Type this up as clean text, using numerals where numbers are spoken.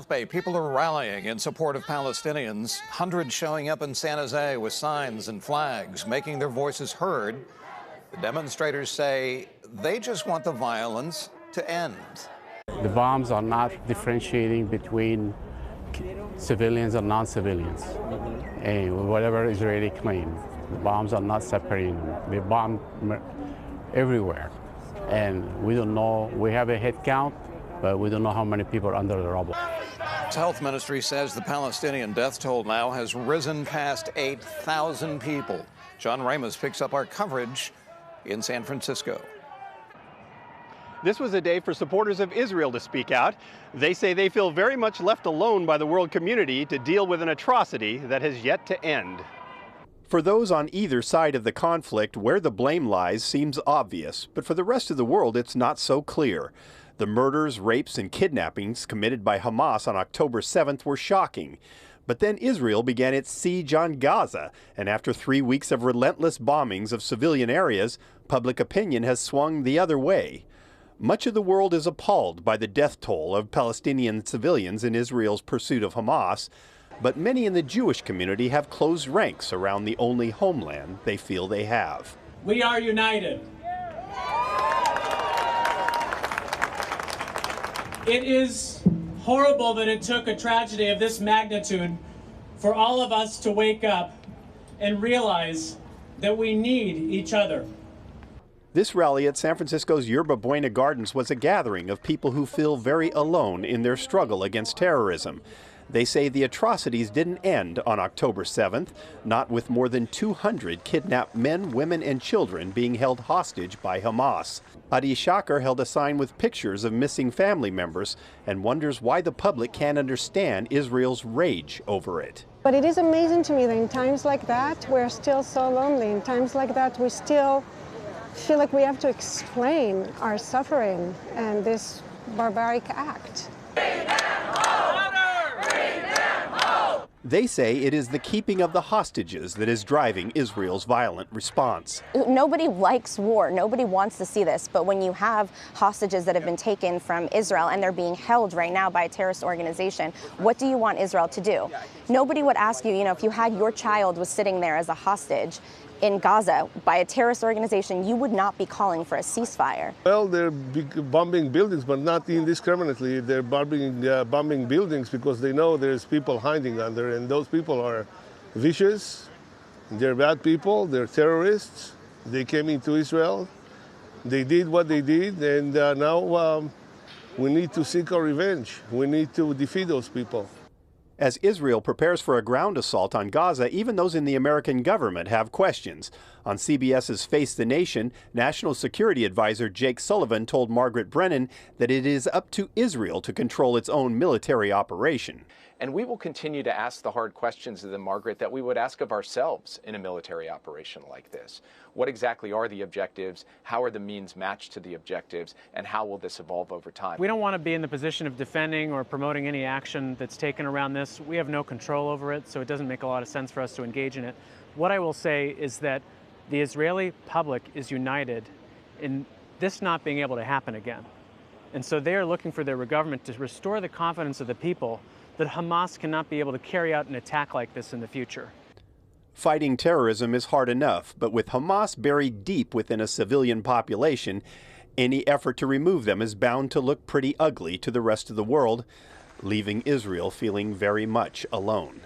South Bay, people are rallying in support of Palestinians. Hundreds showing up in San Jose with signs and flags, making their voices heard. The demonstrators say they just want the violence to end. The bombs are not differentiating between civilians and non-civilians. And whatever Israeli claim, the bombs are not separating them. They bomb everywhere. And we don't know, we have a head count, but we don't know how many people are under the rubble. The health ministry says the Palestinian death toll now has risen past 8,000 people. John Ramos picks up our coverage in San Francisco. This was a day for supporters of Israel to speak out. They say they feel very much left alone by the world community to deal with an atrocity that has yet to end. For those on either side of the conflict, where the blame lies seems obvious, but for the rest of the world, it's not so clear. The murders, rapes, and kidnappings committed by Hamas on October 7th were shocking. But then Israel began its siege on Gaza, and after 3 weeks of relentless bombings of civilian areas, public opinion has swung the other way. Much of the world is appalled by the death toll of Palestinian civilians in Israel's pursuit of Hamas, but many in the Jewish community have closed ranks around the only homeland they feel they have. We are united. It is horrible that it took a tragedy of this magnitude for all of us to wake up and realize that we need each other. This rally at San Francisco's Yerba Buena Gardens was a gathering of people who feel very alone in their struggle against terrorism. They say the atrocities didn't end on October 7th, not with more than 200 kidnapped men, women, and children being held hostage by Hamas. Adi Shaker held a sign with pictures of missing family members and wonders why the public can't understand Israel's rage over it. But it is amazing to me that in times like that, we're still so lonely. In times like that, we still feel like we have to explain our suffering and this barbaric act. They say it is the keeping of the hostages that is driving Israel's violent response. Nobody likes war. Nobody wants to see this. But when you have hostages that have been taken from Israel and they're being held right now by a terrorist organization, what do you want Israel to do? Nobody would ask you, if you had your child was sitting there as a hostage in Gaza by a terrorist organization, you would not be calling for a ceasefire. Well, they're bombing buildings, but not indiscriminately. They're bombing buildings because they know there's people hiding under, and those people are vicious, they're bad people, they're terrorists. They came into Israel, they did what they did, and now we need to seek our revenge. We need to defeat those people. As Israel prepares for a ground assault on Gaza, even those in the American government have questions. On CBS's Face the Nation, National Security Advisor Jake Sullivan told Margaret Brennan that it is up to Israel to control its own military operation. And we will continue to ask the hard questions of them, Margaret, that we would ask of ourselves in a military operation like this. What exactly are the objectives? How are the means matched to the objectives? And how will this evolve over time? We don't want to be in the position of defending or promoting any action that's taken around this. We have no control over it, so it doesn't make a lot of sense for us to engage in it. What I will say is that the Israeli public is united in this not being able to happen again. And so they are looking for their government to restore the confidence of the people that Hamas cannot be able to carry out an attack like this in the future. Fighting terrorism is hard enough, but with Hamas buried deep within a civilian population, any effort to remove them is bound to look pretty ugly to the rest of the world, leaving Israel feeling very much alone.